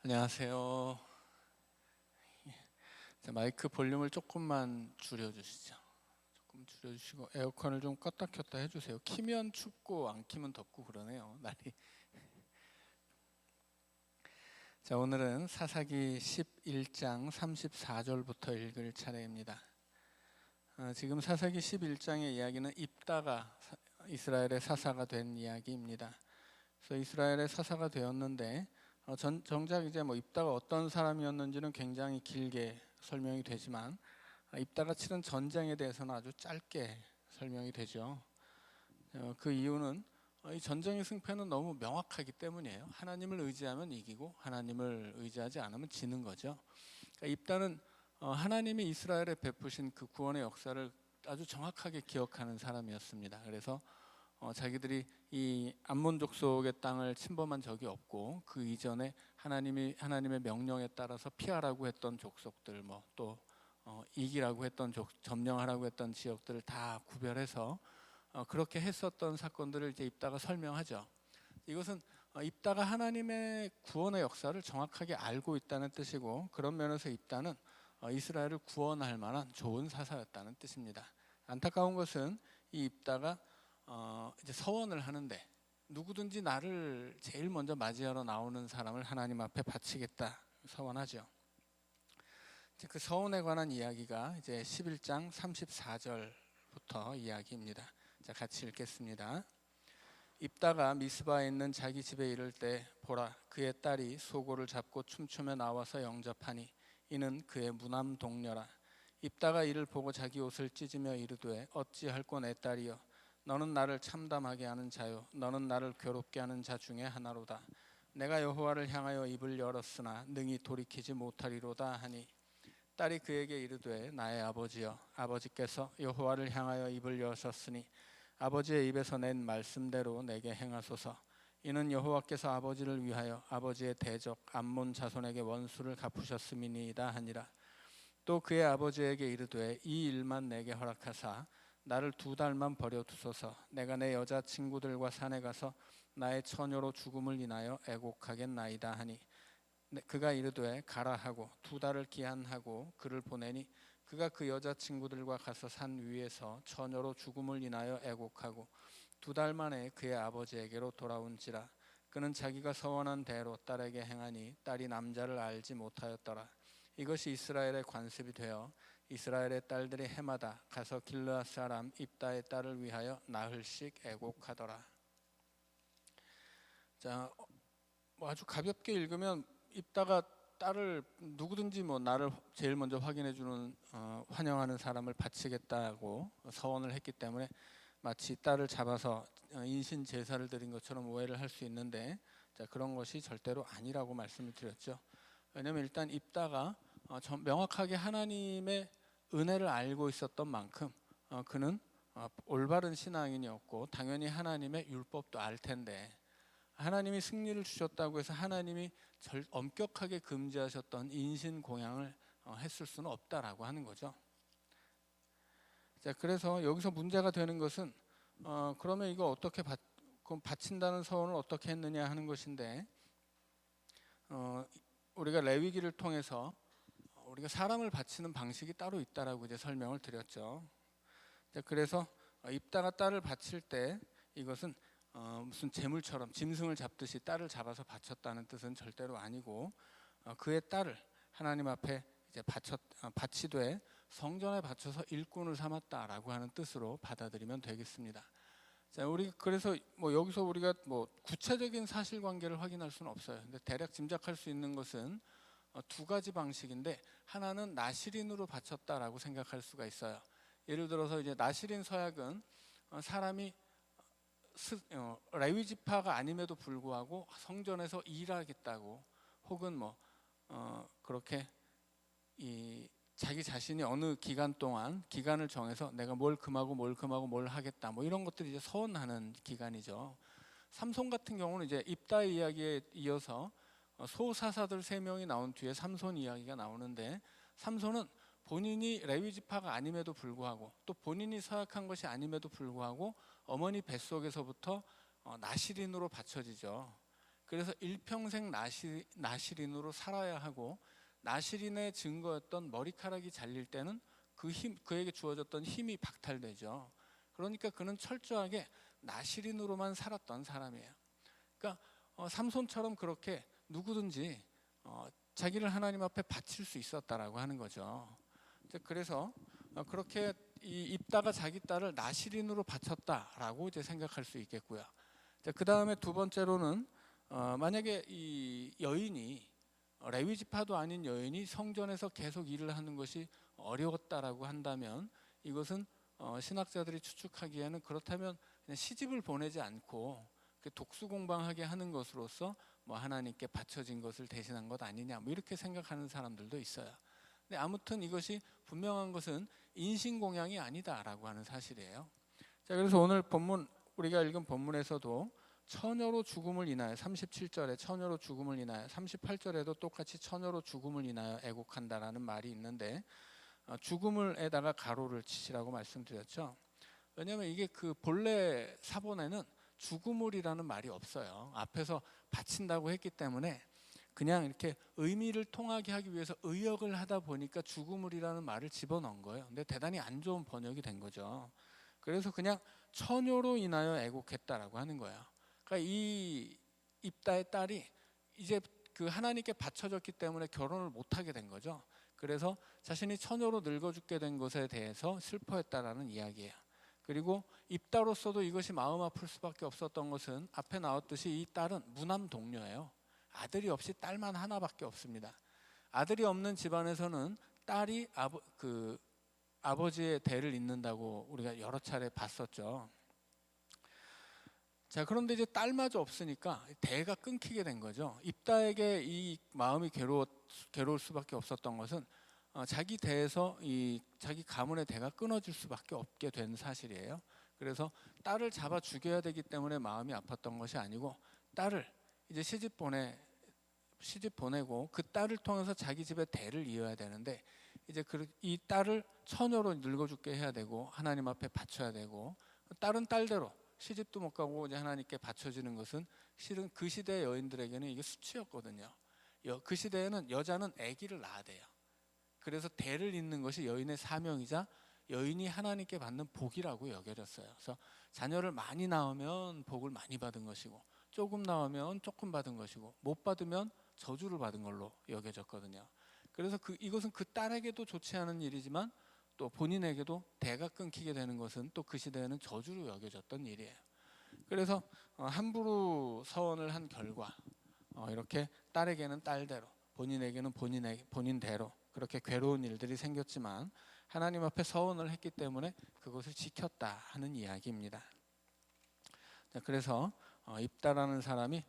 안녕하세요. 자, 마이크 볼륨을 조금만 줄여주시죠. 조금 줄여주시고 에어컨을 좀 껐다 켰다 해주세요. 키면 춥고 안 키면 덥고 그러네요, 날이. 자, 오늘은 사사기 11장 34절부터 읽을 차례입니다. 지금 사사기 11장의 이야기는 입다가 이스라엘의 사사가 된 이야기입니다. 그래서 이스라엘의 사사가 되었는데 정작 이제 입다가 어떤 사람이었는지는 굉장히 길게 설명이 되지만 입다가 치른 전쟁에 대해서는 아주 짧게 설명이 되죠. 그 이유는 이 전쟁의 승패는 너무 명확하기 때문이에요. 하나님을 의지하면 이기고 하나님을 의지하지 않으면 지는 거죠. 그러니까 입다는 하나님이 이스라엘에 베푸신 그 구원의 역사를 아주 정확하게 기억하는 사람이었습니다. 그래서 자기들이 이 암몬 족속의 땅을 침범한 적이 없고 그 이전에 하나님의 명령에 따라서 피하라고 했던 족속들, 또 이기라고 했던 점령하라고 했던 지역들을 다 구별해서 그렇게 했었던 사건들을 이제 입다가 설명하죠. 이것은 입다가 하나님의 구원의 역사를 정확하게 알고 있다는 뜻이고, 그런 면에서 입다는 이스라엘을 구원할 만한 좋은 사사였다는 뜻입니다. 안타까운 것은 이 입다가 이제 서원을 하는데 누구든지 나를 제일 먼저 맞이하러 나오는 사람을 하나님 앞에 바치겠다 서원하죠. 그 서원에 관한 이야기가 이제 11장 34절부터 이야기입니다. 자, 같이 읽겠습니다. 입다가 미스바에 있는 자기 집에 이를 때 보라, 그의 딸이 소고를 잡고 춤추며 나와서 영접하니 이는 그의 무남 동료라. 입다가 이를 보고 자기 옷을 찢으며 이르되 어찌할꼬 내 딸이여, 너는 나를 참담하게 하는 자요, 너는 나를 괴롭게 하는 자 중에 하나로다. 내가 여호와를 향하여 입을 열었으나 능히 돌이키지 못하리로다 하니, 딸이 그에게 이르되 나의 아버지여, 아버지께서 여호와를 향하여 입을 여셨으니 아버지의 입에서 낸 말씀대로 내게 행하소서. 이는 여호와께서 아버지를 위하여 아버지의 대적 암몬 자손에게 원수를 갚으셨음이니이다 하니라. 또 그의 아버지에게 이르되 이 일만 내게 허락하사 나를 2달만 버려두소서. 내가 내 여자친구들과 산에 가서 나의 처녀로 죽음을 인하여 애곡하겠나이다 하니, 그가 이르되 가라 하고 2달을 기한하고 그를 보내니 그가 그 여자친구들과 가서 산 위에서 처녀로 죽음을 인하여 애곡하고 2달 만에 그의 아버지에게로 돌아온지라. 그는 자기가 서원한 대로 딸에게 행하니 딸이 남자를 알지 못하였더라. 이것이 이스라엘의 관습이 되어 이스라엘의 딸들이 해마다 가서 길르앗 사람 입다의 딸을 위하여 나흘씩 애곡하더라. 자, 아주 가볍게 읽으면 입다가 딸을 누구든지 나를 제일 먼저 확인해주는 환영하는 사람을 바치겠다고 서원을 했기 때문에 마치 딸을 잡아서 인신 제사를 드린 것처럼 오해를 할 수 있는데, 자, 그런 것이 절대로 아니라고 말씀을 드렸죠. 왜냐하면 일단 입다가 명확하게 하나님의 은혜를 알고 있었던 만큼 그는 올바른 신앙인이었고 당연히 하나님의 율법도 알 텐데, 하나님이 승리를 주셨다고 해서 하나님이 엄격하게 금지하셨던 인신 공양을 했을 수는 없다라고 하는 거죠. 자, 그래서 여기서 문제가 되는 것은 그러면 이거 어떻게 바친다는 서원을 어떻게 했느냐 하는 것인데, 우리가 레위기를 통해서 우리가 사람을 바치는 방식이 따로 있다라고 이제 설명을 드렸죠. 자, 그래서 입다가 딸을 바칠 때 이것은 무슨 재물처럼 짐승을 잡듯이 딸을 잡아서 바쳤다는 뜻은 절대로 아니고, 그의 딸을 하나님 앞에 이제 바치되 성전에 바쳐서 일꾼을 삼았다라고 하는 뜻으로 받아들이면 되겠습니다. 자, 우리 그래서 여기서 우리가 구체적인 사실관계를 확인할 수는 없어요. 근데 대략 짐작할 수 있는 것은 2가지 방식인데, 하나는 나시린으로 바쳤다라고 생각할 수가 있어요. 예를 들어서 이제 나시린 서약은 사람이 레위 지파가 아님에도 불구하고 성전에서 일하겠다고, 혹은 그렇게 자기 자신이 어느 기간 동안 기간을 정해서 내가 뭘 금하고 뭘 하겠다, 이런 것들이 이제 서원하는 기간이죠. 삼손 같은 경우는 이제 입다의 이야기에 이어서 소사사들 3명이 나온 뒤에 삼손 이야기가 나오는데, 삼손은 본인이 레위 지파가 아님에도 불구하고 또 본인이 서약한 것이 아님에도 불구하고 어머니 뱃속에서부터 나시린으로 바쳐지죠. 그래서 일평생 나실인으로 살아야 하고, 나실인의 증거였던 머리카락이 잘릴 때는 그에게 주어졌던 힘이 박탈되죠. 그러니까 그는 철저하게 나실인으로만 살았던 사람이에요. 그러니까 삼손처럼 그렇게 누구든지 자기를 하나님 앞에 바칠 수 있었다라고 하는 거죠. 그래서 그렇게 입다가 자기 딸을 나실인으로 바쳤다라고 이제 생각할 수 있겠고요. 그 다음에 두 번째로는 만약에 이 여인이 레위 지파도 아닌 여인이 성전에서 계속 일을 하는 것이 어려웠다라고 한다면, 이것은 신학자들이 추측하기에는 그렇다면 그냥 시집을 보내지 않고 독수공방하게 하는 것으로서 뭐 하나님께 바쳐진 것을 대신한 것 아니냐, 뭐 이렇게 생각하는 사람들도 있어요. 근데 아무튼 이것이 분명한 것은 인신공양이 아니다라고 하는 사실이에요. 자, 그래서 오늘 본문, 우리가 읽은 본문에서도 처녀로 죽음을 인하여, 37절에 처녀로 죽음을 인하여, 38절에도 똑같이 처녀로 죽음을 인하여 애곡한다라는 말이 있는데, 죽음을에다가 가로를 치시라고 말씀드렸죠. 왜냐하면 이게 그 본래 사본에는 죽음을이라는 말이 없어요. 앞에서 바친다고 했기 때문에 그냥 이렇게 의미를 통하게 하기 위해서 의역을 하다 보니까 죽음을이라는 말을 집어넣은 거예요. 근데 대단히 안 좋은 번역이 된 거죠. 그래서 그냥 처녀로 인하여 애곡했다라고 하는 거예요. 그러니까 이 입다의 딸이 이제 그 하나님께 바쳐졌기 때문에 결혼을 못하게 된 거죠. 그래서 자신이 처녀로 늙어 죽게 된 것에 대해서 슬퍼했다라는 이야기예요. 그리고 입다로서도 이것이 마음 아플 수밖에 없었던 것은 앞에 나왔듯이 이 딸은 무남 동녀예요. 아들이 없이 딸만 하나밖에 없습니다. 아들이 없는 집안에서는 딸이 아버지의 대를 잇는다고 우리가 여러 차례 봤었죠. 자, 그런데 이제 딸마저 없으니까 대가 끊기게 된 거죠. 입다에게 이 마음이 괴로울 수밖에 없었던 것은 자기 대에서 자기 가문의 대가 끊어질 수밖에 없게 된 사실이에요. 그래서 딸을 잡아 죽여야 되기 때문에 마음이 아팠던 것이 아니고, 딸을 이제 시집 보내고 그 딸을 통해서 자기 집의 대를 이어야 되는데, 이제 이 딸을 처녀로 늙어 죽게 해야 되고 하나님 앞에 바쳐야 되고, 딸은 딸대로 시집도 못 가고 이제 하나님께 바쳐지는 것은 실은 그 시대 여인들에게는 이게 수치였거든요. 그 시대에는 여자는 아기를 낳아야 돼요. 그래서 대를 잇는 것이 여인의 사명이자 여인이 하나님께 받는 복이라고 여겨졌어요. 그래서 자녀를 많이 낳으면 복을 많이 받은 것이고, 조금 낳으면 조금 받은 것이고, 못 받으면 저주를 받은 걸로 여겨졌거든요. 그래서 이것은 그 딸에게도 좋지 않은 일이지만 또 본인에게도 대가 끊기게 되는 것은 또 그 시대에는 저주로 여겨졌던 일이에요. 그래서 함부로 서원을 한 결과 이렇게 딸에게는 딸대로, 본인에게는 본인대로 그렇게 괴로운 일들이 생겼지만 하나님 앞에 서원을 했기 때문에 그것을 지켰다 하는 이야기입니다. 자, 그래서 입다라는 사람이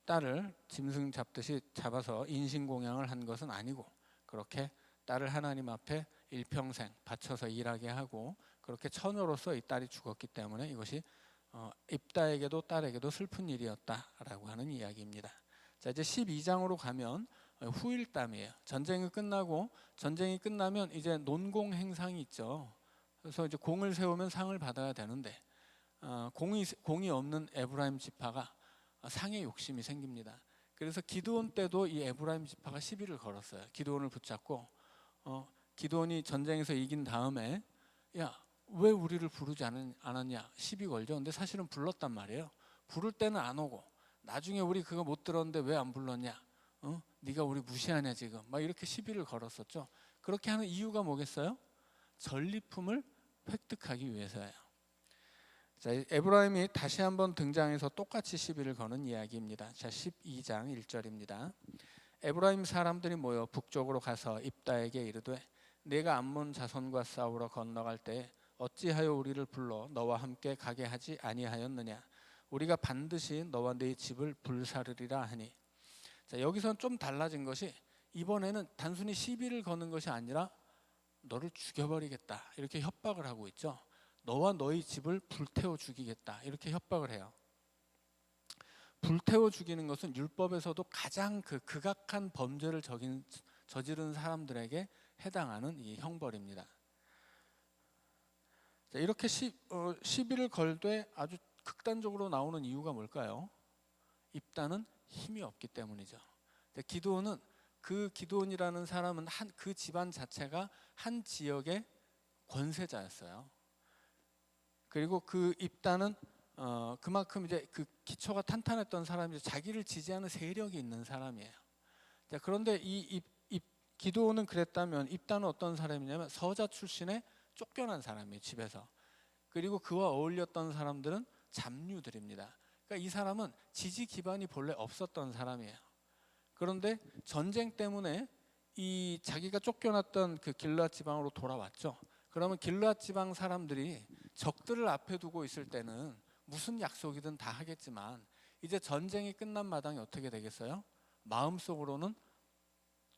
딸을 짐승 잡듯이 잡아서 인신공양을 한 것은 아니고, 그렇게 딸을 하나님 앞에 일평생 바쳐서 일하게 하고 그렇게 처녀로서 이 딸이 죽었기 때문에 이것이 입다에게도 딸에게도 슬픈 일이었다라고 하는 이야기입니다. 자, 이제 12장으로 가면 후일담이에요. 전쟁이 끝나면 이제 논공 행상이 있죠. 그래서 이제 공을 세우면 상을 받아야 되는데 공이 없는 에브라임 지파가 상의 욕심이 생깁니다. 그래서 기드온 때도 이 에브라임 지파가 시비를 걸었어요. 기드온을 붙잡고 기드온이 전쟁에서 이긴 다음에 야, 왜 우리를 부르지 않았냐 시비 걸죠. 근데 사실은 불렀단 말이에요. 부를 때는 안 오고 나중에 우리 그거 못 들었는데 왜 안 불렀냐, 네가 우리 무시하냐 지금, 막 이렇게 시비를 걸었었죠. 그렇게 하는 이유가 뭐겠어요? 전리품을 획득하기 위해서예요. 자, 에브라임이 다시 한번 등장해서 똑같이 시비를 거는 이야기입니다. 자, 12장 1절입니다. 에브라임 사람들이 모여 북쪽으로 가서 입다에게 이르되 네가 암몬 자손과 싸우러 건너갈 때 어찌하여 우리를 불러 너와 함께 가게 하지 아니하였느냐, 우리가 반드시 너와 네 집을 불사르리라 하니. 자, 여기서는 좀 달라진 것이 이번에는 단순히 시비를 거는 것이 아니라 너를 죽여버리겠다 이렇게 협박을 하고 있죠. 너와 너희 집을 불태워 죽이겠다 이렇게 협박을 해요. 불태워 죽이는 것은 율법에서도 가장 극악한 범죄를 저지른 사람들에게 해당하는 이 형벌입니다. 자, 이렇게 시비를 걸되 아주 극단적으로 나오는 이유가 뭘까요? 입다는 힘이 없기 때문이죠. 기드온은 그 기드온이라는 사람은 그 집안 자체가 한 지역의 권세자였어요. 그리고 그 입다는 그만큼 이제 그 기초가 탄탄했던 사람이 자기를 지지하는 세력이 있는 사람이에요. 자, 그런데 이 기드온은 그랬다면 입다는 어떤 사람이냐면 서자 출신의 쫓겨난 사람이에요, 집에서. 그리고 그와 어울렸던 사람들은 잡류들입니다. 그러니까 이 사람은 지지 기반이 본래 없었던 사람이에요. 그런데 전쟁 때문에 이 자기가 쫓겨났던 그 길르앗 지방으로 돌아왔죠. 그러면 길르앗 지방 사람들이 적들을 앞에 두고 있을 때는 무슨 약속이든 다 하겠지만 이제 전쟁이 끝난 마당에 어떻게 되겠어요? 마음속으로는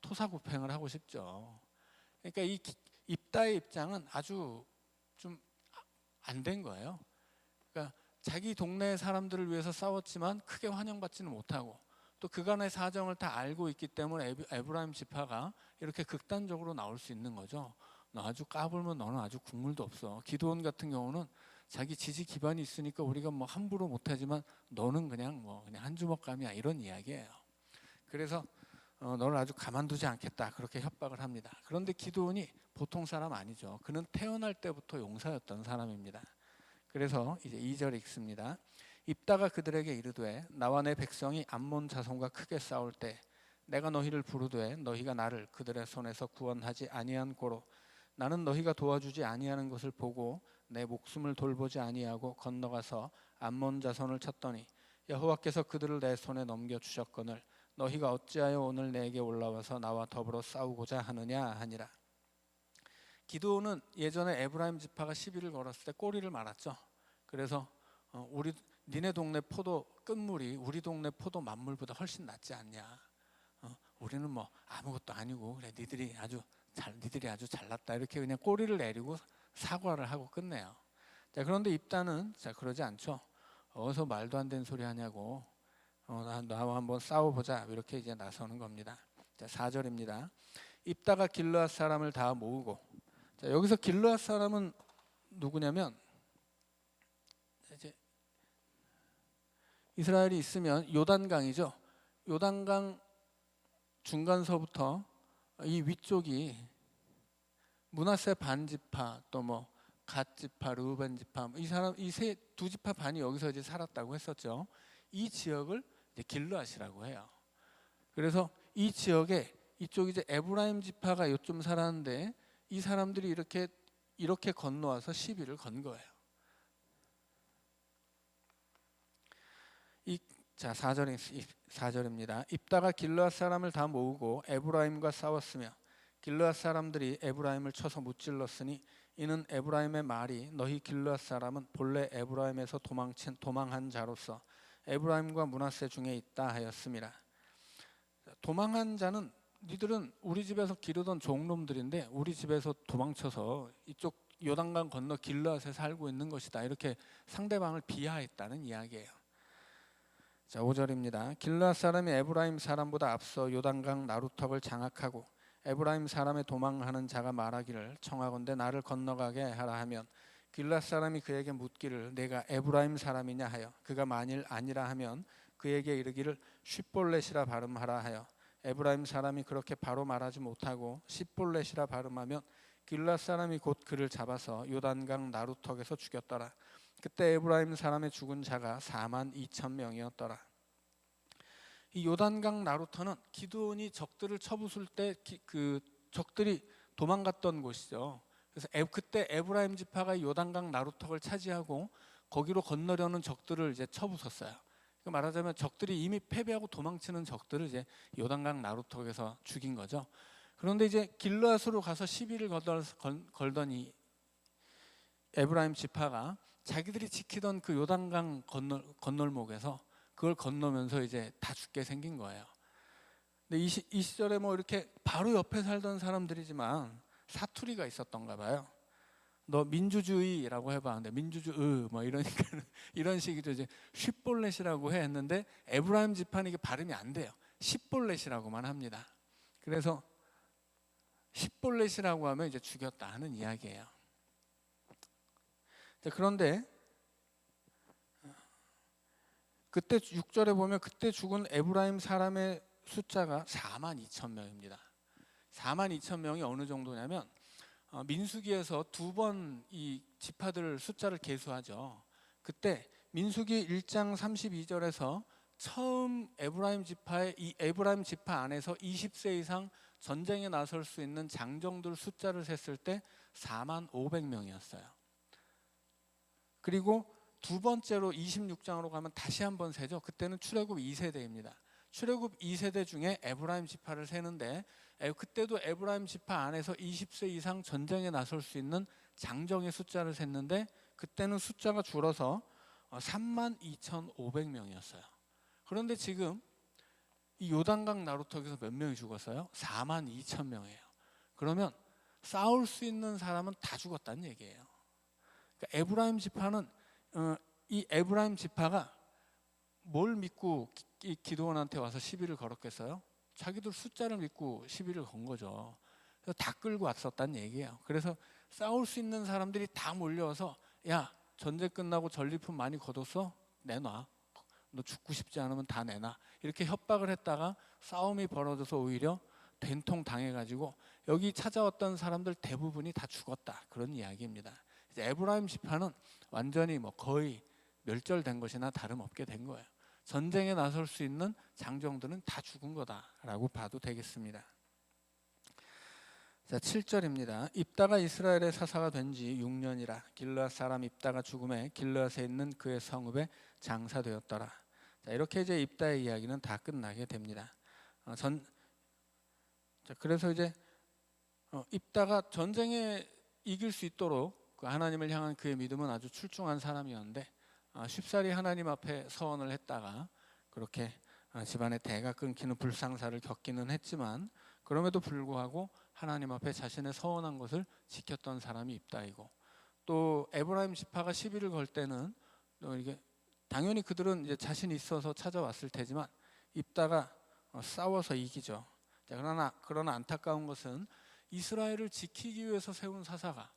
토사구팽을 하고 싶죠. 그러니까 이 입다의 입장은 아주 좀 안 된 거예요. 그러니까 자기 동네 사람들을 위해서 싸웠지만 크게 환영받지는 못하고 또 그간의 사정을 다 알고 있기 때문에 에브라임 지파가 이렇게 극단적으로 나올 수 있는 거죠. 너 아주 까불면 너는 아주 국물도 없어. 기드온 같은 경우는 자기 지지 기반이 있으니까 우리가 뭐 함부로 못하지만 너는 그냥 한 주먹감이야, 이런 이야기예요. 그래서 너를 아주 가만두지 않겠다, 그렇게 협박을 합니다. 그런데 기드온이 보통 사람 아니죠. 그는 태어날 때부터 용사였던 사람입니다. 그래서 이제 2절 읽습니다. 입다가 그들에게 이르되 나와 내 백성이 암몬 자손과 크게 싸울 때 내가 너희를 부르되 너희가 나를 그들의 손에서 구원하지 아니한 고로 나는 너희가 도와주지 아니하는 것을 보고 내 목숨을 돌보지 아니하고 건너가서 암몬 자손을 쳤더니 여호와께서 그들을 내 손에 넘겨 주셨거늘 너희가 어찌하여 오늘 내게 올라와서 나와 더불어 싸우고자 하느냐 하니라. 기드온은 예전에 에브라임 지파가 시비를 걸었을 때 꼬리를 말았죠. 그래서 니네 동네 포도 끝물이 우리 동네 포도 만물보다 훨씬 낫지 않냐. 우리는 뭐 아무것도 아니고 그래 니들이 아주 잘났다, 이렇게 그냥 꼬리를 내리고 사과를 하고 끝내요. 자, 그런데 입다는 그러지 않죠. 어디서 말도 안 되는 소리 하냐고. 나와 한번 싸워보자, 이렇게 이제 나서는 겁니다. 자, 4절입니다. 입다가 길르앗 사람을 다 모으고. 자, 여기서 길르앗 사람은 누구냐면 이제 이스라엘이 있으면 요단강이죠. 요단강 중간서부터 이 위쪽이 므낫세 반지파, 또 뭐 갓지파, 르우벤 지파, 이 두 지파 반이 여기서 이제 살았다고 했었죠. 이 지역을 이제 길르앗이라고 해요. 그래서 이 지역에 이쪽 이제 에브라임 지파가 요쯤 살았는데 이 사람들이 이렇게 건너와서 시비를 건 거예요. 자, 4절입니다. 입다가 길르앗 사람을 다 모으고 에브라임과 싸웠으며 길르앗 사람들이 에브라임을 쳐서 무찔렀으니 이는 에브라임의 말이 너희 길르앗 사람은 본래 에브라임에서 도망한 자로서 에브라임과 므낫세 중에 있다 하였습니다. 도망한 자는 니들은 우리 집에서 기르던 종놈들인데 우리 집에서 도망쳐서 이쪽 요단강 건너 길르앗에 살고 있는 것이다, 이렇게 상대방을 비하했다는 이야기예요. 자, 5절입니다. 길르앗 사람이 에브라임 사람보다 앞서 요단강 나루턱을 장악하고 에브라임 사람의 도망하는 자가 말하기를 청하건대 나를 건너가게 하라 하면 길르앗 사람이 그에게 묻기를 내가 에브라임 사람이냐 하여 그가 만일 아니라 하면 그에게 이르기를 쉿볼렛이라 발음하라 하여 에브라임 사람이 그렇게 바로 말하지 못하고 쉿볼렛이라 발음하면 길르앗 사람이 곧 그를 잡아서 요단강 나루턱에서 죽였더라. 그때 에브라임 사람의 죽은 자가 42,000명이었더라. 이 요단강 나루터는 기드온이 적들을 쳐부술 때 그 적들이 도망갔던 곳이죠. 그래서 그때 에브라임 지파가 요단강 나루턱을 차지하고 거기로 건너려는 적들을 이제 쳐부쉈어요. 말하자면 적들이 이미 패배하고 도망치는 적들을 이제 요단강 나루턱에서 죽인 거죠. 그런데 이제 길르앗으로 가서 시비를 걸더니 에브라임 지파가 자기들이 지키던 그 요단강 건널목에서 그걸 건너면서 이제 다 죽게 생긴 거예요. 근데 이 시절에 뭐 이렇게 바로 옆에 살던 사람들이지만 사투리가 있었던가 봐요. 너 민주주의라고 해봐. 근데 민주주의 뭐 이러니까 이런 식이죠. 이제 쉿볼렛이라고 했는데 에브라임 지파는 이게 발음이 안 돼요. 십볼렛이라고만 합니다. 그래서 십볼렛이라고 하면 이제 죽였다 하는 이야기예요. 그런데 그때 6절에 보면 그때 죽은 에브라임 사람의 숫자가 4만 2천 명입니다. 4만 2천 명이 어느 정도냐면 민수기에서 두 번 이 지파들 숫자를 계수하죠. 그때 민수기 1장 32절에서 처음 에브라임 지파의 이 에브라임 지파 안에서 20세 이상 전쟁에 나설 수 있는 장정들 숫자를 셌을 때 4만 500명이었어요. 그리고 두 번째로 26장으로 가면 다시 한번 세죠. 그때는 출애굽 2세대입니다. 출애굽 2세대 중에 에브라임 지파를 세는데 그때도 에브라임 지파 안에서 20세 이상 전쟁에 나설 수 있는 장정의 숫자를 셌는데 그때는 숫자가 줄어서 32,500명이었어요. 그런데 지금 이 요단강 나루터기에서 몇 명이 죽었어요? 4만 2천 명이에요. 그러면 싸울 수 있는 사람은 다 죽었다는 얘기예요. 그러니까 에브라임 지파는 이 에브라임 지파가 뭘 믿고 기드온한테 와서 시비를 걸었겠어요? 자기들 숫자를 믿고 시비를 건 거죠. 그래서 다 끌고 왔었다는 얘기예요. 그래서 싸울 수 있는 사람들이 다 몰려와서 야, 전쟁 끝나고 전리품 많이 거뒀어? 내놔. 너 죽고 싶지 않으면 다 내놔. 이렇게 협박을 했다가 싸움이 벌어져서 오히려 된통 당해가지고 여기 찾아왔던 사람들 대부분이 다 죽었다. 그런 이야기입니다. 이제 에브라임 지파는 완전히 거의 멸절된 것이나 다름없게 된 거예요. 전쟁에 나설 수 있는 장정들은 다 죽은 거다라고 봐도 되겠습니다. 자, 7절입니다. 입다가 이스라엘의 사사가 된 지 6년이라 길르앗 사람 입다가 죽음에 길르앗에 있는 그의 성읍에 장사되었더라. 자, 이렇게 이제 입다의 이야기는 다 끝나게 됩니다. 그래서 이제 입다가 전쟁에 이길 수 있도록 그 하나님을 향한 그의 믿음은 아주 출중한 사람이었는데 쉽사리 하나님 앞에 서원을 했다가 그렇게 집안의 대가 끊기는 불상사를 겪기는 했지만 그럼에도 불구하고 하나님 앞에 자신의 서원한 것을 지켰던 사람이 입다이고 또 에브라임 지파가 시비를 걸 때는 이게 당연히 그들은 이제 자신이 있어서 찾아왔을 테지만 입다가 싸워서 이기죠. 그러나 안타까운 것은 이스라엘을 지키기 위해서 세운 사사가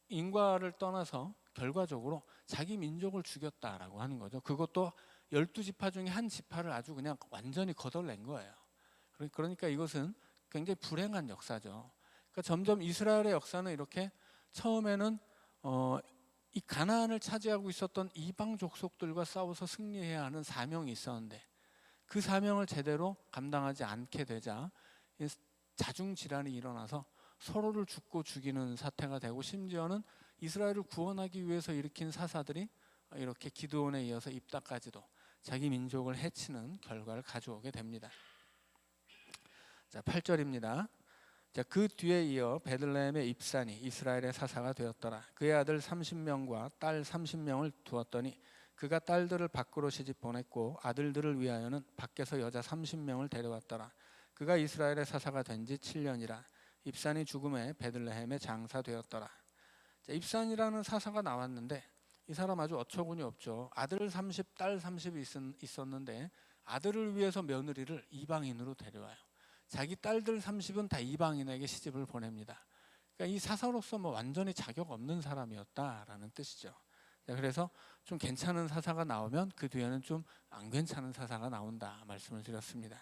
인과를 떠나서 결과적으로 자기 민족을 죽였다라고 하는 거죠. 그것도 12지파 중에 한 지파를 아주 그냥 완전히 거덜낸 거예요. 그러니까 이것은 굉장히 불행한 역사죠. 그러니까 점점 이스라엘의 역사는 이렇게 처음에는 이 가나안을 차지하고 있었던 이방 족속들과 싸워서 승리해야 하는 사명이 있었는데 그 사명을 제대로 감당하지 않게 되자 자중질환이 일어나서 서로를 죽고 죽이는 사태가 되고 심지어는 이스라엘을 구원하기 위해서 일으킨 사사들이 이렇게 기드온에 이어서 입다까지도 자기 민족을 해치는 결과를 가져오게 됩니다. 자, 8절입니다. 자, 그 뒤에 이어 베들레헴의 입산이 이스라엘의 사사가 되었더라. 그의 아들 30명과 딸 30명을 두었더니 그가 딸들을 밖으로 시집 보냈고 아들들을 위하여는 밖에서 여자 30명을 데려왔더라. 그가 이스라엘의 사사가 된 지 7년이라 입산이 죽음에 베들레헴에 장사되었더라. 자, 입산이라는 사사가 나왔는데 이 사람 아주 어처구니 없죠. 아들 30, 딸 30이 있었는데 아들을 위해서 며느리를 이방인으로 데려와요. 자기 딸들 30은 다 이방인에게 시집을 보냅니다. 그러니까 이 사사로서 완전히 자격 없는 사람이었다라는 뜻이죠. 자, 그래서 좀 괜찮은 사사가 나오면 그 뒤에는 좀 안 괜찮은 사사가 나온다 말씀을 드렸습니다.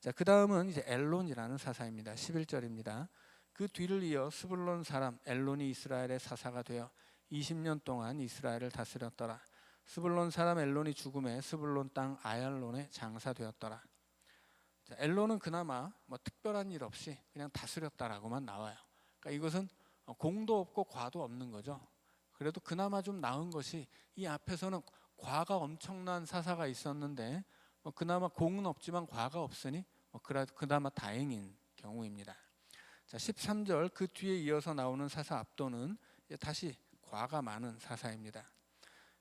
자, 그 다음은 이제 엘론이라는 사사입니다. 11절입니다. 그 뒤를 이어 스불론 사람 엘론이 이스라엘의 사사가 되어 20년 동안 이스라엘을 다스렸더라. 스불론 사람 엘론이 죽음에 스불론 땅 아얄론에 장사되었더라. 자, 엘론은 그나마 특별한 일 없이 그냥 다스렸다라고만 나와요. 그러니까 이것은 공도 없고 과도 없는 거죠. 그래도 그나마 좀 나은 것이 이 앞에서는 과가 엄청난 사사가 있었는데 그나마 공은 없지만 과가 없으니 그나마 다행인 경우입니다. 자, 13절 그 뒤에 이어서 나오는 사사 압도는 다시 과가 많은 사사입니다.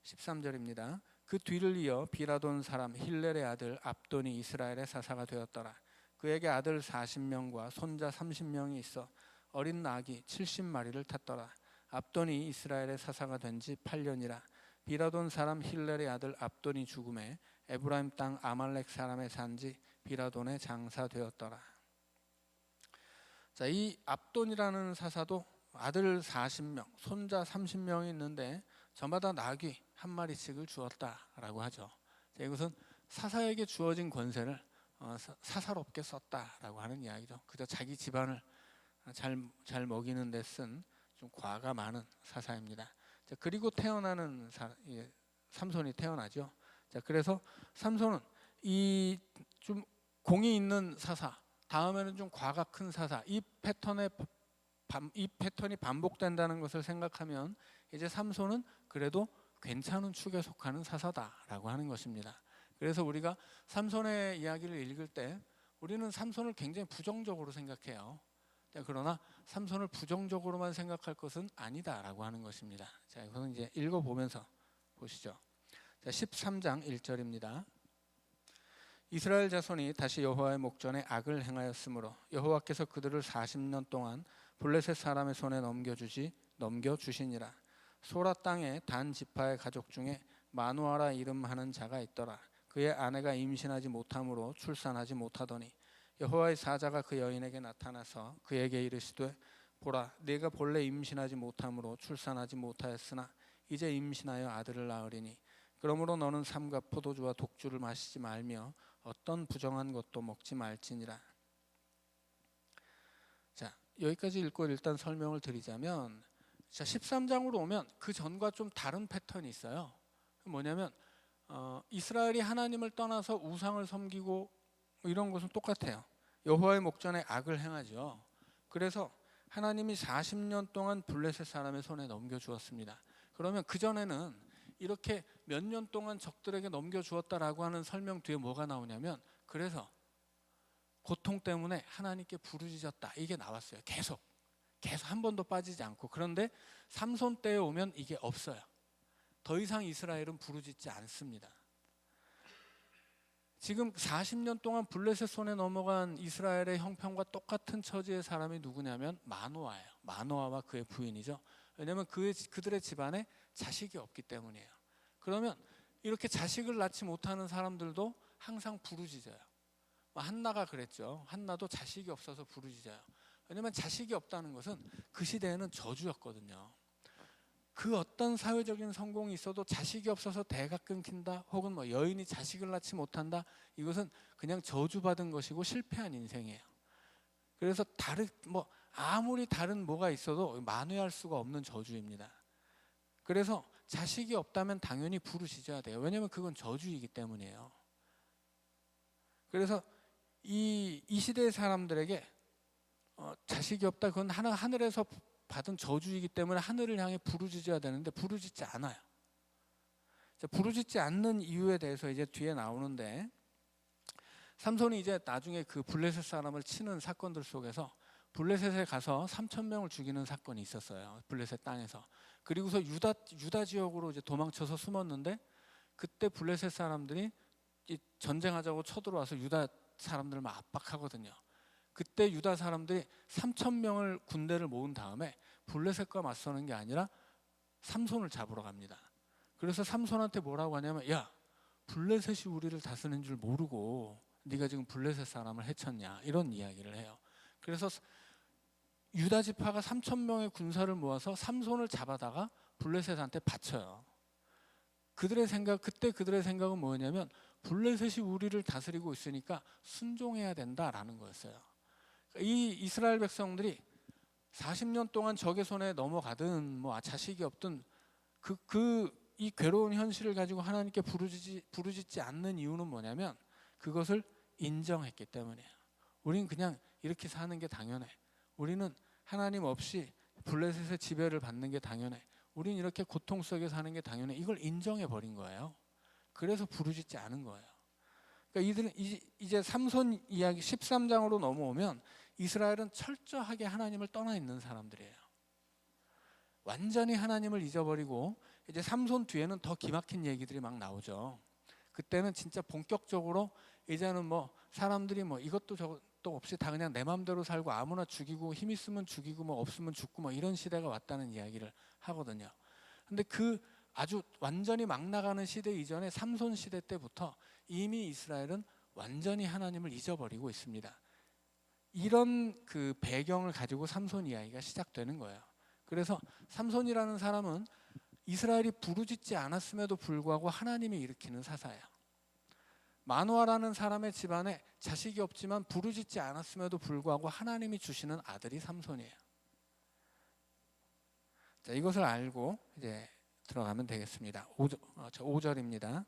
13절입니다. 그 뒤를 이어 비라돈 사람 힐렐의 아들 압돈이 이스라엘의 사사가 되었더라. 그에게 아들 40명과 손자 30명이 있어 어린 나귀 70마리를 탔더라. 압돈이 이스라엘의 사사가 된 지 8년이라 비라돈 사람 힐렐의 아들 압돈이 죽음에 에브라임 땅 아말렉 사람의 산지 비라돈에 장사되었더라. 자, 이 압돈이라는 사사도 아들 40명, 손자 30명이 있는데 저마다 나귀 한 마리씩을 주었다라고 하죠. 자, 이것은 사사에게 주어진 권세를 사사롭게 썼다라고 하는 이야기죠. 그저 자기 집안을 잘 먹이는 데 쓴 좀 과가 많은 사사입니다. 자, 그리고 태어나는 삼손이 태어나죠. 자, 그래서 삼손은 이 좀 공이 있는 사사, 다음에는 좀 과가 큰 사사, 이 패턴이 반복된다는 것을 생각하면 이제 삼손은 그래도 괜찮은 축에 속하는 사사다라고 하는 것입니다. 그래서 우리가 삼손의 이야기를 읽을 때 우리는 삼손을 굉장히 부정적으로 생각해요. 그러나 삼손을 부정적으로만 생각할 것은 아니다라고 하는 것입니다. 자, 이것은 이제 읽어보면서 보시죠. 자, 13장 1절입니다. 이스라엘 자손이 다시 여호와의 목전에 악을 행하였으므로 여호와께서 그들을 40년 동안 블레셋 사람의 손에 넘겨주시니라. 소라 땅에 단 지파의 가족 중에 마누아라 이름하는 자가 있더라. 그의 아내가 임신하지 못함으로 출산하지 못하더니 여호와의 사자가 그 여인에게 나타나서 그에게 이르시되 보라, 네가 본래 임신하지 못함으로 출산하지 못하였으나 이제 임신하여 아들을 낳으리니 그러므로 너는 삼가 포도주와 독주를 마시지 말며 어떤 부정한 것도 먹지 말지니라. 자, 여기까지 읽고 일단 설명을 드리자면, 자, 13장으로 오면 그 전과 좀 다른 패턴이 있어요. 뭐냐면 이스라엘이 하나님을 떠나서 우상을 섬기고 이런 것은 똑같아요. 여호와의 목전에 악을 행하죠. 그래서 하나님이 40년 동안 블레셋 사람의 손에 넘겨주었습니다. 그러면 그전에는 이렇게 몇 년 동안 적들에게 넘겨주었다라고 하는 설명 뒤에 뭐가 나오냐면, 그래서 고통 때문에 하나님께 부르짖었다, 이게 나왔어요. 계속 한 번도 빠지지 않고. 그런데 삼손 때에 오면 이게 없어요. 더 이상 이스라엘은 부르짖지 않습니다. 지금 40년 동안 블레셋 손에 넘어간 이스라엘의 형편과 똑같은 처지의 사람이 누구냐면 마노아예요. 마노아와 그의 부인이죠. 왜냐하면 그들의 집안에 자식이 없기 때문이에요. 그러면 이렇게 자식을 낳지 못하는 사람들도 항상 부르짖어요. 한나가 그랬죠. 한나도 자식이 없어서 부르짖어요. 왜냐하면 자식이 없다는 것은 그 시대에는 저주였거든요. 그 어떤 사회적인 성공이 있어도 자식이 없어서 대가 끊긴다, 혹은 뭐 여인이 자식을 낳지 못한다, 이것은 그냥 저주받은 것이고 실패한 인생이에요. 그래서 아무리 다른 뭐가 있어도 만회할 수가 없는 저주입니다. 그래서 자식이 없다면 당연히 부르짖어야 돼요. 왜냐하면 그건 저주이기 때문이에요. 그래서 이 시대의 사람들에게 자식이 없다, 그건 하늘에서 받은 저주이기 때문에 하늘을 향해 부르짖어야 되는데 부르짖지 않아요. 부르짖지 않는 이유에 대해서 이제 뒤에 나오는데, 삼손이 이제 나중에 그 블레셋 사람을 치는 사건들 속에서 블레셋에 가서 3,000명을 죽이는 사건이 있었어요. 블레셋 땅에서. 그리고서 유다 지역으로 이제 도망쳐서 숨었는데, 그때 블레셋 사람들이 전쟁하자고 쳐들어와서 유다 사람들을 막 압박하거든요. 그때 유다 사람들이 3,000명을 군대를 모은 다음에 블레셋과 맞서는 게 아니라 삼손을 잡으러 갑니다. 그래서 삼손한테 뭐라고 하냐면, 야, 블레셋이 우리를 다스리는 줄 모르고 네가 지금 블레셋 사람을 해쳤냐, 이런 이야기를 해요. 그래서 유다 지파가 3,000명의 군사를 모아서 삼손을 잡아다가 블레셋한테 바쳐요. 그때 그들의 생각은 뭐였냐면, 블레셋이 우리를 다스리고 있으니까 순종해야 된다라는 거였어요. 이 이스라엘 백성들이 40년 동안 적의 손에 넘어가든 자식이 없든 이 괴로운 현실을 가지고 하나님께 부르짖지 않는 이유는 뭐냐면, 그것을 인정했기 때문이에요. 우리는 그냥 이렇게 사는 게 당연해. 우리는 하나님 없이 블레셋의 지배를 받는 게 당연해. 우리는 이렇게 고통 속에 사는 게 당연해. 이걸 인정해 버린 거예요. 그래서 부르짖지 않은 거예요. 그러니까 이들은 이제 삼손 이야기 13장으로 넘어오면 이스라엘은 철저하게 하나님을 떠나 있는 사람들이에요. 완전히 하나님을 잊어버리고, 이제 삼손 뒤에는 더 기막힌 얘기들이 막 나오죠. 그때는 진짜 본격적으로 이제는 사람들이 이것도 저것도 없이 다 그냥 내 마음대로 살고 아무나 죽이고 힘 있으면 죽이고 없으면 죽고 이런 시대가 왔다는 이야기를 하거든요. 근데 그 아주 완전히 막 나가는 시대 이전에 삼손 시대 때부터 이미 이스라엘은 완전히 하나님을 잊어버리고 있습니다. 이런 그 배경을 가지고 삼손 이야기가 시작되는 거예요. 그래서 삼손이라는 사람은 이스라엘이 부르짖지 않았음에도 불구하고 하나님이 일으키는 사사예요. 마노아라는 사람의 집안에 자식이 없지만 부르짖지 않았음에도 불구하고 하나님이 주시는 아들이 삼손이에요. 자, 이것을 알고 이제 들어가면 되겠습니다. 5절입니다.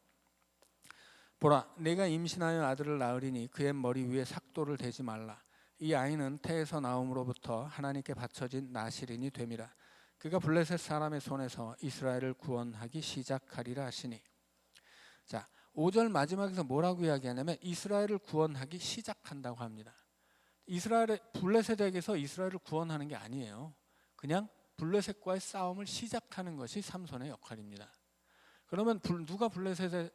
보라, 내가 임신하여 아들을 낳으리니 그의 머리 위에 삭도를 대지 말라. 이 아이는 태에서 나옴으로부터 하나님께 바쳐진 나실인이 됨이라. 그가 블레셋 사람의 손에서 이스라엘을 구원하기 시작하리라 하시니. 자, 5절 마지막에서 뭐라고 이야기하냐면 이스라엘을 구원하기 시작한다고 합니다. 블레셋에게서 이스라엘을 구원하는 게 아니에요. 그냥 블레셋과의 싸움을 시작하는 것이 삼손의 역할입니다. 그러면 누가 블레셋의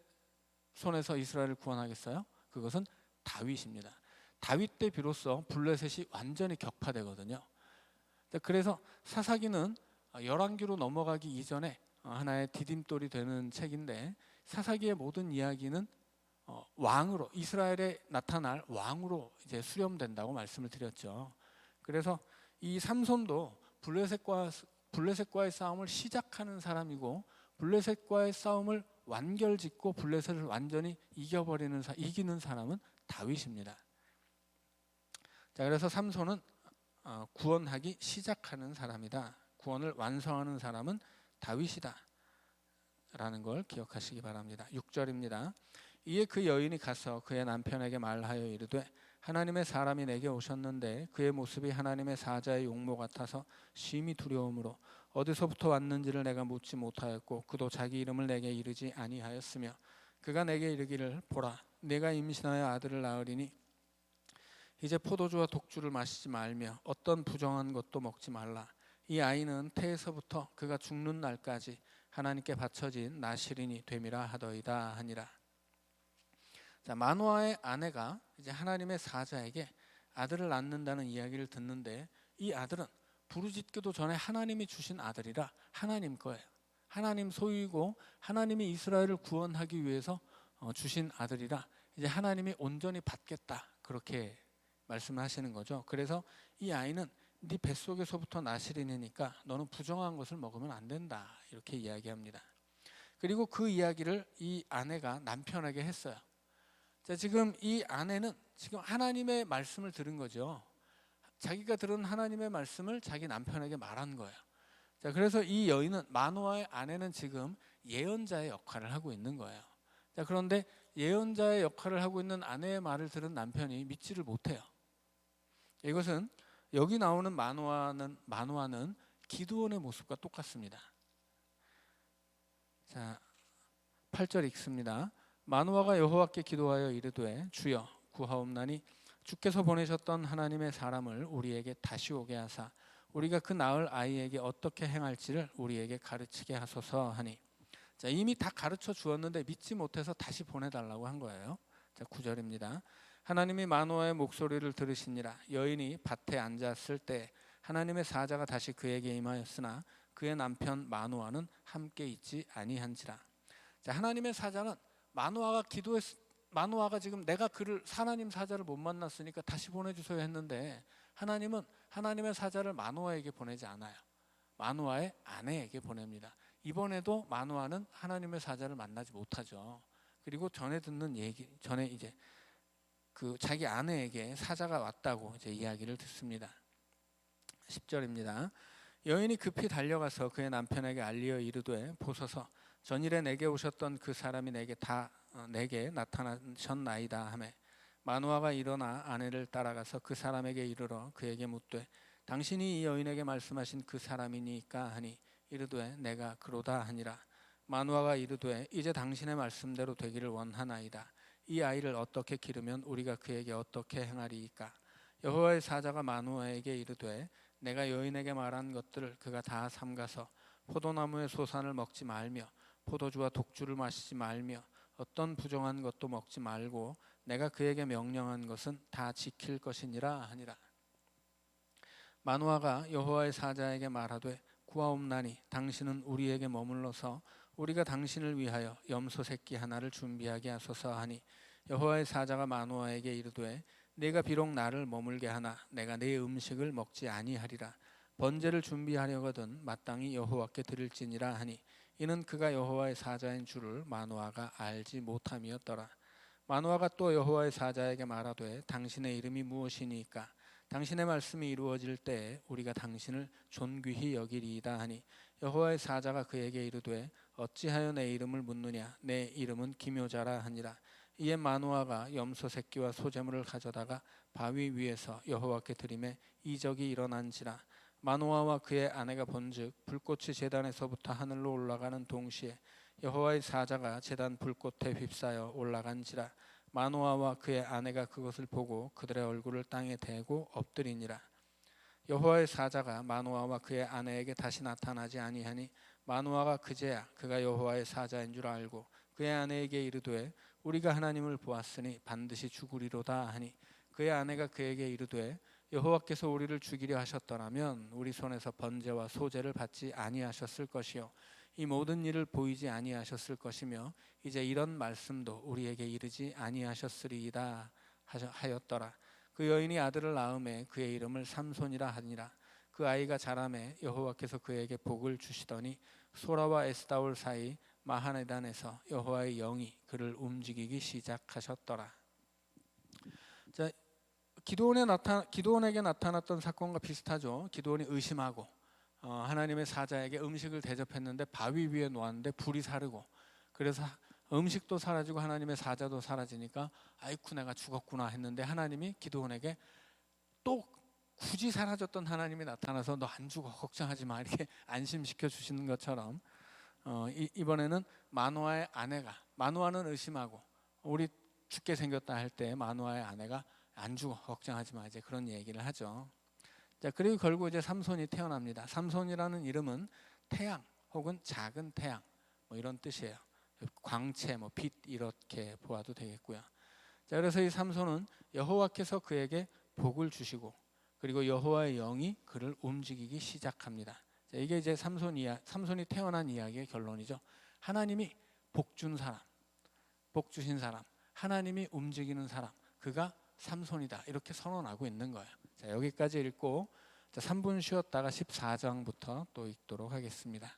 손에서 이스라엘을 구원하겠어요? 그것은 다윗입니다. 다윗 때 비로소 블레셋이 완전히 격파되거든요. 그래서 사사기는 열왕기로 넘어가기 이전에 하나의 디딤돌이 되는 책인데, 사사기의 모든 이야기는 왕으로, 이스라엘에 나타날 왕으로 이제 수렴된다고 말씀을 드렸죠. 그래서 이 삼손도 블레셋과의 싸움을 시작하는 사람이고, 블레셋과의 싸움을 완결짓고 블레셋을 완전히 이기는 사람은 다윗입니다. 자, 그래서 삼손은 구원하기 시작하는 사람이다. 구원을 완성하는 사람은 다윗이다 라는 걸 기억하시기 바랍니다. 6절입니다. 이에 그 여인이 가서 그의 남편에게 말하여 이르되 하나님의 사람이 내게 오셨는데 그의 모습이 하나님의 사자의 용모 같아서 심히 두려움으로 어디서부터 왔는지를 내가 묻지 못하였고 그도 자기 이름을 내게 이르지 아니하였으며 그가 내게 이르기를 보라, 내가 임신하여 아들을 낳으리니 이제 포도주와 독주를 마시지 말며 어떤 부정한 것도 먹지 말라. 이 아이는 태에서부터 그가 죽는 날까지 하나님께 바쳐진 나실인이 됨이라 하더이다 하니라. 자, 마노아의 아내가 이제 하나님의 사자에게 아들을 낳는다는 이야기를 듣는데, 이 아들은 부르짖기도 전에 하나님이 주신 아들이라 하나님 거예요. 하나님 소유이고 하나님이 이스라엘을 구원하기 위해서 주신 아들이라 이제 하나님이 온전히 받겠다, 그렇게 말씀하시는 거죠. 그래서 이 아이는 네 뱃속에서부터 나실인이니까 너는 부정한 것을 먹으면 안 된다, 이렇게 이야기합니다. 그리고 그 이야기를 이 아내가 남편에게 했어요. 자, 지금 이 아내는 지금 하나님의 말씀을 들은 거죠. 자기가 들은 하나님의 말씀을 자기 남편에게 말한 거예요. 자, 그래서 이 여인은, 마노아의 아내는 지금 예언자의 역할을 하고 있는 거예요. 자, 그런데 예언자의 역할을 하고 있는 아내의 말을 들은 남편이 믿지를 못해요. 이것은 여기 나오는 마노아는 기드온의 모습과 똑같습니다. 자, 8절 읽습니다. 마노아가 여호와께 기도하여 이르되 주여 구하옵나니 주께서 보내셨던 하나님의 사람을 우리에게 다시 오게 하사 우리가 그 낳을 아이에게 어떻게 행할지를 우리에게 가르치게 하소서 하니. 자, 이미 다 가르쳐 주었는데 믿지 못해서 다시 보내달라고 한 거예요. 자, 9절입니다. 하나님이 마노아의 목소리를 들으시니라. 여인이 밭에 앉았을 때 하나님의 사자가 다시 그에게 임하였으나 그의 남편 마노아는 함께 있지 아니한지라. 자, 하나님의 사자는 마노아가 지금 내가 하나님 사자를 못 만났으니까 다시 보내주세요 했는데, 하나님은 하나님의 사자를 마노아에게 보내지 않아요. 마노아의 아내에게 보냅니다. 이번에도 마노아는 하나님의 사자를 만나지 못하죠. 그리고 전에 이제 그 자기 아내에게 사자가 왔다고 이제 이야기를 듣습니다. 10절입니다. 여인이 급히 달려가서 그의 남편에게 알리어 이르되 보소서, 전일에 내게 오셨던 그 사람이 내게 나타나셨나이다 하매, 마노아가 일어나 아내를 따라가서 그 사람에게 이르러 그에게 묻되 당신이 이 여인에게 말씀하신 그 사람이니까 하니, 이르되 내가 그로다 하니라. 마노아가 이르되 이제 당신의 말씀대로 되기를 원하나이다. 이 아이를 어떻게 기르면 우리가 그에게 어떻게 행하리이까? 여호와의 사자가 마노아에게 이르되 내가 여인에게 말한 것들을 그가 다 삼가서 포도나무의 소산을 먹지 말며 포도주와 독주를 마시지 말며 어떤 부정한 것도 먹지 말고 내가 그에게 명령한 것은 다 지킬 것이니라 하니라. 마노아가 여호와의 사자에게 말하되 구하옵나니 당신은 우리에게 머물러서 우리가 당신을 위하여 염소 새끼 하나를 준비하게 하소서 하니, 여호와의 사자가 마노아에게 이르되 내가 비록 나를 머물게 하나 내가 네 음식을 먹지 아니하리라. 번제를 준비하려거든 마땅히 여호와께 드릴지니라 하니, 이는 그가 여호와의 사자인 줄을 마노아가 알지 못함이었더라. 마노아가 또 여호와의 사자에게 말하되 당신의 이름이 무엇이니까 당신의 말씀이 이루어질 때에 우리가 당신을 존귀히 여기리이다 하니 여호와의 사자가 그에게 이르되 어찌하여 내 이름을 묻느냐 내 이름은 기묘자라 하니라. 이에 마노아가 염소 새끼와 소재물을 가져다가 바위 위에서 여호와께 드리매 이적이 일어난지라. 마노아와 그의 아내가 본즉 불꽃이 제단에서부터 하늘로 올라가는 동시에 여호와의 사자가 제단 불꽃에 휩싸여 올라간지라. 마노아와 그의 아내가 그것을 보고 그들의 얼굴을 땅에 대고 엎드리니라. 여호와의 사자가 마노아와 그의 아내에게 다시 나타나지 아니하니 마노아가 그제야 그가 여호와의 사자인 줄 알고 그의 아내에게 이르되 우리가 하나님을 보았으니 반드시 죽으리로다 하니 그의 아내가 그에게 이르되 여호와께서 우리를 죽이려 하셨더라면 우리 손에서 번제와 소제를 받지 아니하셨을 것이요 이 모든 일을 보이지 아니하셨을 것이며 이제 이런 말씀도 우리에게 이르지 아니하셨으리이다 하였더라. 그 여인이 아들을 낳음에 그의 이름을 삼손이라 하니라. 그 아이가 자라매 여호와께서 그에게 복을 주시더니 소라와 에스다올 사이 마하네단에서 여호와의 영이 그를 움직이기 시작하셨더라. 자, 기드온에게 나타났던 사건과 비슷하죠. 기드온이 의심하고 하나님의 사자에게 음식을 대접했는데 바위 위에 놓았는데 불이 사르고 그래서 음식도 사라지고 하나님의 사자도 사라지니까 아이쿠 내가 죽었구나 했는데 하나님이 기드온에게 또 굳이 사라졌던 하나님이 나타나서 너 안 죽어 걱정하지 마 이렇게 안심시켜 주시는 것처럼 이번에는 마노아의 아내가 마노아는 의심하고 우리 죽게 생겼다 할 때 마노아의 아내가 안 죽어 걱정하지 마 이제 그런 얘기를 하죠. 자, 그리고 결국 이제 삼손이 태어납니다. 삼손이라는 이름은 태양 혹은 작은 태양 뭐 이런 뜻이에요. 광채, 뭐 빛 이렇게 보아도 되겠고요. 자, 그래서 이 삼손은 여호와께서 그에게 복을 주시고 그리고 여호와의 영이 그를 움직이기 시작합니다. 자, 이게 이제 삼손이 태어난 이야기의 결론이죠. 하나님이 복 준 사람, 복 주신 사람, 하나님이 움직이는 사람, 그가 삼손이다 이렇게 선언하고 있는 거예요. 자, 여기까지 읽고 3분 쉬었다가 14장부터 또 읽도록 하겠습니다.